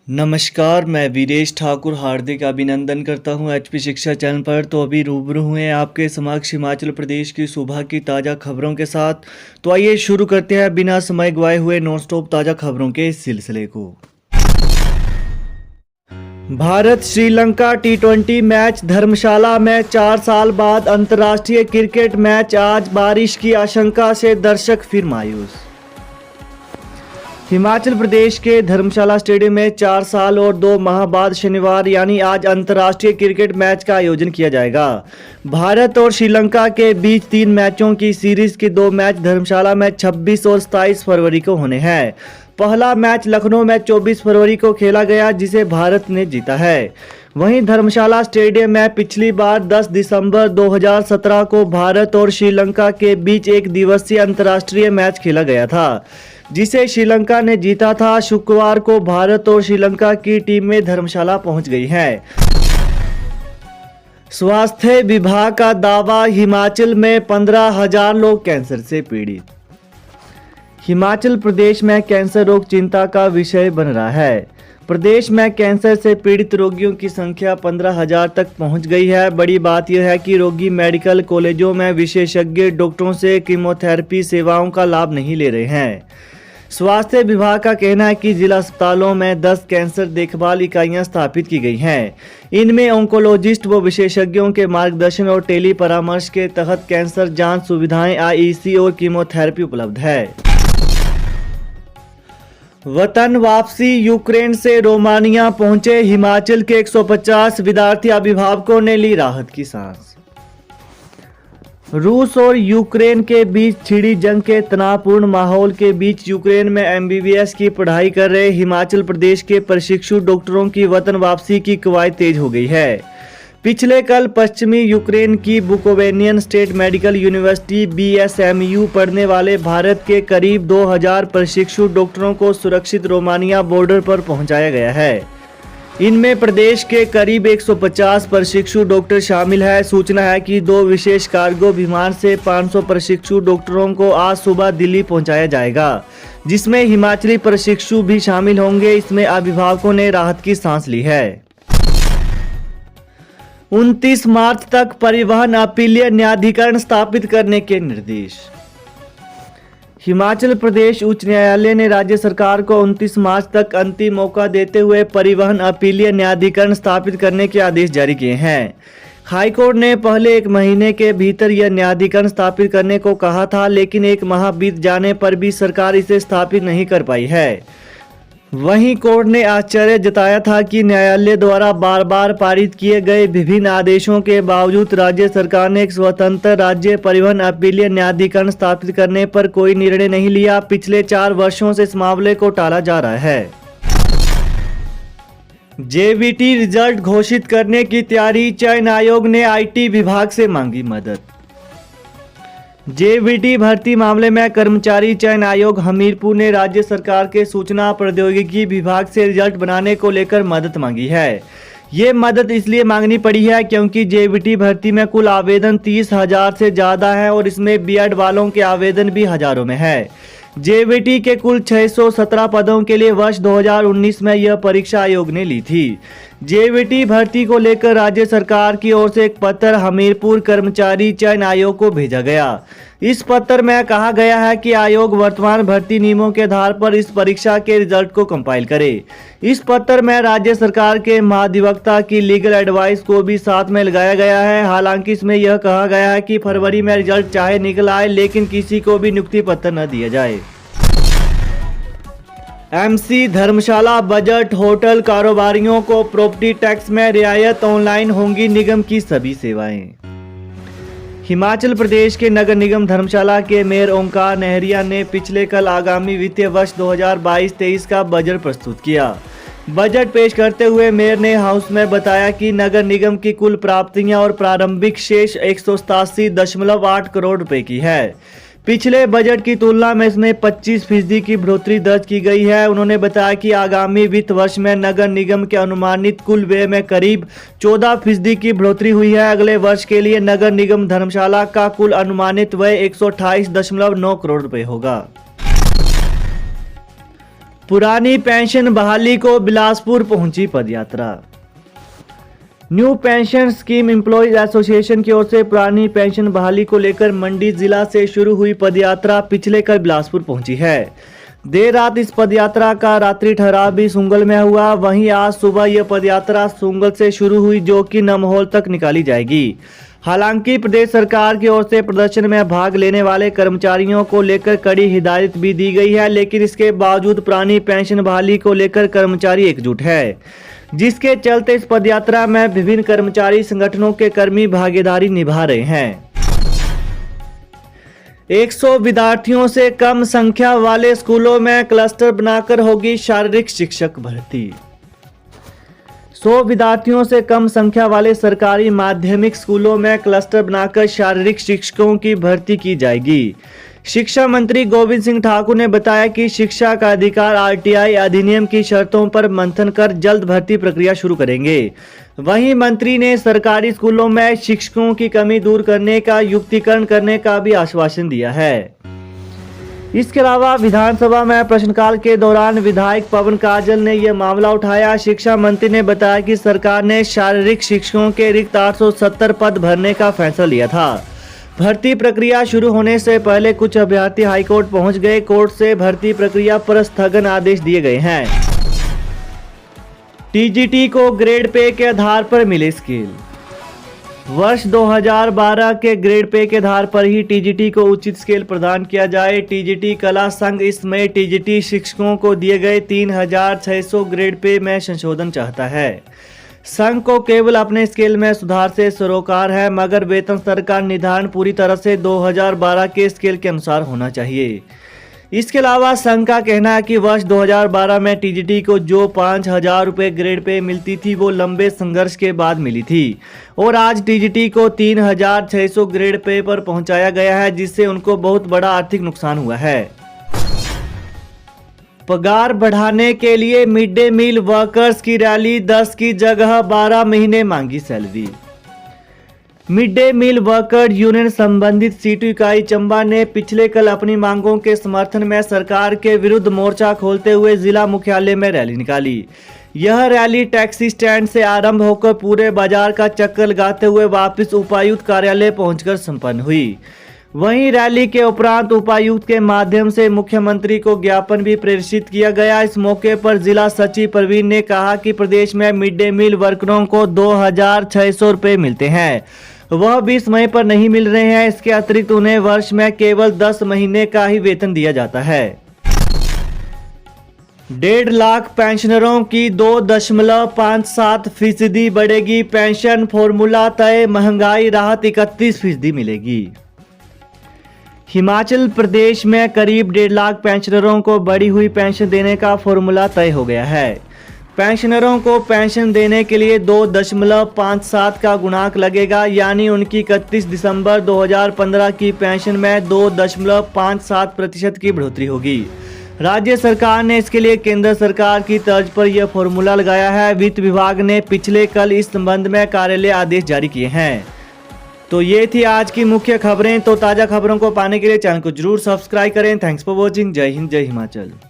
नमस्कार, मैं वीरेश ठाकुर हार्दिक अभिनंदन करता हूं एचपी शिक्षा चैनल पर। तो अभी रूबरू हुए आपके समक्ष हिमाचल प्रदेश की सुबह की ताज़ा खबरों के साथ। तो आइए शुरू करते हैं बिना समय गवाए हुए नॉन स्टॉप ताज़ा खबरों के सिलसिले को। भारत श्रीलंका टी20 मैच धर्मशाला में 4 साल बाद अंतर्राष्ट्रीय क्रिकेट मैच आज बारिश की आशंका से दर्शक फिर मायूस। हिमाचल प्रदेश के धर्मशाला स्टेडियम में 4 साल और 2 माह बाद शनिवार यानी आज अंतर्राष्ट्रीय क्रिकेट मैच का आयोजन किया जाएगा। भारत और श्रीलंका के बीच 3 मैचों की सीरीज के 2 मैच धर्मशाला में 26 और 27 फरवरी को होने हैं। पहला मैच लखनऊ में 24 फरवरी को खेला गया, जिसे भारत ने जीता है। वहीं धर्मशाला स्टेडियम में पिछली बार 10 दिसंबर 2017 को भारत और श्रीलंका के बीच एक दिवसीय अंतर्राष्ट्रीय मैच खेला गया था, जिसे श्रीलंका ने जीता था। शुक्रवार को भारत और श्रीलंका की टीमें धर्मशाला पहुंच गई हैं। स्वास्थ्य विभाग का दावा, हिमाचल में 15,000 लोग कैंसर से पीड़ित। हिमाचल प्रदेश में कैंसर रोग चिंता का विषय बन रहा है। प्रदेश में कैंसर से पीड़ित रोगियों की संख्या 15,000 तक पहुंच गई है। बड़ी बात यह है कि रोगी मेडिकल कॉलेजों में विशेषज्ञ डॉक्टरों से कीमोथेरेपी सेवाओं का लाभ नहीं ले रहे हैं। स्वास्थ्य विभाग का कहना है कि जिला अस्पतालों में 10 कैंसर देखभाल इकाइयां स्थापित की गई हैं। इनमें ऑन्कोलॉजिस्ट व विशेषज्ञों के मार्गदर्शन और टेली परामर्श के तहत कैंसर जांच सुविधाएं, आईईसी और कीमोथेरेपी उपलब्ध है। वतन वापसी, यूक्रेन से रोमानिया पहुंचे हिमाचल के 150 विद्यार्थी अभिभावकों ने ली राहत की सांस। रूस और यूक्रेन के बीच छिड़ी जंग के तनावपूर्ण माहौल के बीच यूक्रेन में एमबीबीएस की पढ़ाई कर रहे हिमाचल प्रदेश के प्रशिक्षु डॉक्टरों की वतन वापसी की कवायद तेज हो गई है। पिछले कल पश्चिमी यूक्रेन की बुकोवेनियन स्टेट मेडिकल यूनिवर्सिटी BSMU पढ़ने वाले भारत के करीब 2000 प्रशिक्षु डॉक्टरों को सुरक्षित रोमानिया बॉर्डर पर पहुंचाया गया है। इनमें प्रदेश के करीब 150 प्रशिक्षु डॉक्टर शामिल है। सूचना है कि 2 विशेष कार्गो विमान से 500 प्रशिक्षु डॉक्टरों को आज सुबह दिल्ली पहुंचाया जाएगा, जिसमें हिमाचली प्रशिक्षु भी शामिल होंगे। इसमें अभिभावकों ने राहत की सांस ली है। 29 मार्च तक परिवहन अपीलीय न्यायाधिकरण स्थापित करने के निर्देश। हिमाचल प्रदेश उच्च न्यायालय ने राज्य सरकार को 29 मार्च तक अंतिम मौका देते हुए परिवहन अपीलीय न्यायाधिकरण स्थापित करने के आदेश जारी किए हैं। हाईकोर्ट ने पहले 1 महीने के भीतर यह न्यायाधिकरण स्थापित करने को कहा था, लेकिन 1 माह बीत जाने पर भी सरकार इसे स्थापित नहीं कर पाई है। वहीं कोर्ट ने आश्चर्य जताया था कि न्यायालय द्वारा बार बार पारित किए गए विभिन्न आदेशों के बावजूद राज्य सरकार ने एक स्वतंत्र राज्य परिवहन अपीलीय न्यायाधिकरण स्थापित करने पर कोई निर्णय नहीं लिया। पिछले 4 वर्षों से इस मामले को टाला जा रहा है। जेवीटी रिजल्ट घोषित करने की तैयारी, चयन आयोग ने आईटी विभाग से मांगी मदद। जेवीटी भर्ती मामले में कर्मचारी चयन आयोग हमीरपुर ने राज्य सरकार के सूचना प्रौद्योगिकी विभाग से रिजल्ट बनाने को लेकर मदद मांगी है। ये मदद इसलिए मांगनी पड़ी है क्योंकि जेवीटी भर्ती में कुल आवेदन 30,000 से ज़्यादा है और इसमें बीएड वालों के आवेदन भी हजारों में है। जेवीटी के कुल 617 पदों के लिए वर्ष 2019 में यह परीक्षा आयोग ने ली थी। जेवीटी भर्ती को लेकर राज्य सरकार की ओर से एक पत्र हमीरपुर कर्मचारी चयन आयोग को भेजा गया। इस पत्र में कहा गया है कि आयोग वर्तमान भर्ती नियमों के आधार पर इस परीक्षा के रिजल्ट को कंपाइल करे। इस पत्र में राज्य सरकार के महाधिवक्ता की लीगल एडवाइस को भी साथ में लगाया गया है। हालांकि इसमें यह कहा गया है कि फरवरी में रिजल्ट चाहे निकल आए, लेकिन किसी को भी नियुक्ति पत्र न दिया जाए। एमसी धर्मशाला बजट, होटल कारोबारियों को प्रॉपर्टी टैक्स में रियायत, ऑनलाइन होंगी निगम की सभी सेवाएं। हिमाचल प्रदेश के नगर निगम धर्मशाला के मेयर ओंकार नहरिया ने पिछले कल आगामी वित्तीय वर्ष 2022-23 का बजट प्रस्तुत किया। बजट पेश करते हुए मेयर ने हाउस में बताया कि नगर निगम की कुल प्राप्तियां और प्रारंभिक शेष 187.8 करोड़ रुपए की है। पिछले बजट की तुलना में इसमें 25% की बढ़ोतरी दर्ज की गई है। उन्होंने बताया कि आगामी वित्त वर्ष में नगर निगम के अनुमानित कुल व्यय में करीब 14% की बढ़ोतरी हुई है। अगले वर्ष के लिए नगर निगम धर्मशाला का कुल अनुमानित व्यय 128.9 करोड़ रुपए होगा। पुरानी पेंशन बहाली को बिलासपुर पहुंची पदयात्रा। New pension scheme employees association की ओर से पुरानी पेंशन बहाली को लेकर मंडी जिला से शुरू हुई पदयात्रा पिछले कल बिलासपुर पहुंची है। देर रात इस पदयात्रा का रात्रि ठहराव भी सुंगल में हुआ। वहीं आज सुबह यह पदयात्रा सुंगल से शुरू हुई, जो कि नमहोल तक निकाली जाएगी। हालांकि प्रदेश सरकार की ओर से प्रदर्शन में भाग लेने वाले कर्मचारियों को लेकर कड़ी हिदायत भी दी गई है, लेकिन इसके बावजूद पुरानी पेंशन बहाली को लेकर कर्मचारी एकजुट है, जिसके चलते इस पदयात्रा में विभिन्न कर्मचारी संगठनों के कर्मी भागीदारी निभा रहे हैं। 100 विद्यार्थियों से कम संख्या वाले स्कूलों में क्लस्टर बनाकर होगी शारीरिक शिक्षक भर्ती। 100 विद्यार्थियों से कम संख्या वाले सरकारी माध्यमिक स्कूलों में क्लस्टर बनाकर शारीरिक शिक्षकों की भर्ती की जाएगी। शिक्षा मंत्री गोविंद सिंह ठाकुर ने बताया कि शिक्षा का अधिकार आरटीआई अधिनियम की शर्तों पर मंथन कर जल्द भर्ती प्रक्रिया शुरू करेंगे। वहीं मंत्री ने सरकारी स्कूलों में शिक्षकों की कमी दूर करने का युक्तिकरण करने का भी आश्वासन दिया है। इसके अलावा विधानसभा में प्रश्नकाल के दौरान विधायक पवन काजल ने यह मामला उठाया। शिक्षा मंत्री ने बताया कि सरकार ने शारीरिक शिक्षकों के रिक्त 870 पद भरने का फैसला लिया था। भर्ती प्रक्रिया शुरू होने से पहले कुछ अभ्यर्थी हाईकोर्ट पहुंच गए। कोर्ट से भर्ती प्रक्रिया पर स्थगन आदेश दिए गए हैं। टीजीटी को ग्रेड पे के आधार पर मिले स्केल। वर्ष 2012 के ग्रेड पे के आधार पर ही टीजीटी को उचित स्केल प्रदान किया जाए। टीजीटी कला संघ इस मई टीजीटी शिक्षकों को दिए गए 3600 ग्रेड पे में संशोधन चाहता है। संघ को केवल अपने स्केल में सुधार से सरोकार है, मगर वेतन स्तर का निर्धारण पूरी तरह से 2012 के स्केल के अनुसार होना चाहिए। इसके अलावा संघ का कहना है कि वर्ष 2012 में टीजीटी को जो 5000 रुपये ग्रेड पे मिलती थी, वो लंबे संघर्ष के बाद मिली थी और आज टीजीटी को 3600 ग्रेड पे पर पहुंचाया गया है, जिससे उनको बहुत बड़ा आर्थिक नुकसान हुआ है। पगार बढ़ाने के लिए मिड डे मील वर्कर्स की रैली, 10 की जगह 12 महीने मांगी salary. Mid day meal worker union संबंधित सीटू इकाई चंबा ने पिछले कल अपनी मांगों के समर्थन में सरकार के विरुद्ध मोर्चा खोलते हुए जिला मुख्यालय में रैली निकाली। यह रैली टैक्सी स्टैंड से आरंभ होकर पूरे बाजार का चक्कर लगाते हुए वापस उपायुक्त कार्यालय पहुंचकर संपन्न हुई। वहीं रैली के उपरांत उपायुक्त के माध्यम से मुख्यमंत्री को ज्ञापन भी प्रेषित किया गया। इस मौके पर जिला सचिव प्रवीण ने कहा कि प्रदेश में मिड डे मील वर्करों को 2600 रुपये मिलते हैं, वह 20 मई पर नहीं मिल रहे हैं। इसके अतिरिक्त उन्हें वर्ष में केवल 10 महीने का ही वेतन दिया जाता है। 1.5 लाख पेंशनरों की 2.57% बढ़ेगी पेंशन, फॉर्मूला तय, महंगाई राहत 31% मिलेगी। हिमाचल प्रदेश में करीब 1.5 लाख पेंशनरों को बढ़ी हुई पेंशन देने का फॉर्मूला तय हो गया है। पेंशनरों को पेंशन देने के लिए 2.57 का गुणांक लगेगा, यानी उनकी 31 दिसंबर 2015 की पेंशन में 2.57% की बढ़ोतरी होगी। राज्य सरकार ने इसके लिए केंद्र सरकार की तर्ज पर यह फॉर्मूला लगाया है। वित्त विभाग ने पिछले कल इस संबंध में कार्यालय आदेश जारी किए हैं। तो ये थी आज की मुख्य खबरें। तो ताज़ा खबरों को पाने के लिए चैनल को जरूर सब्सक्राइब करें। Thanks for watching. जय हिंद, जय हिमाचल।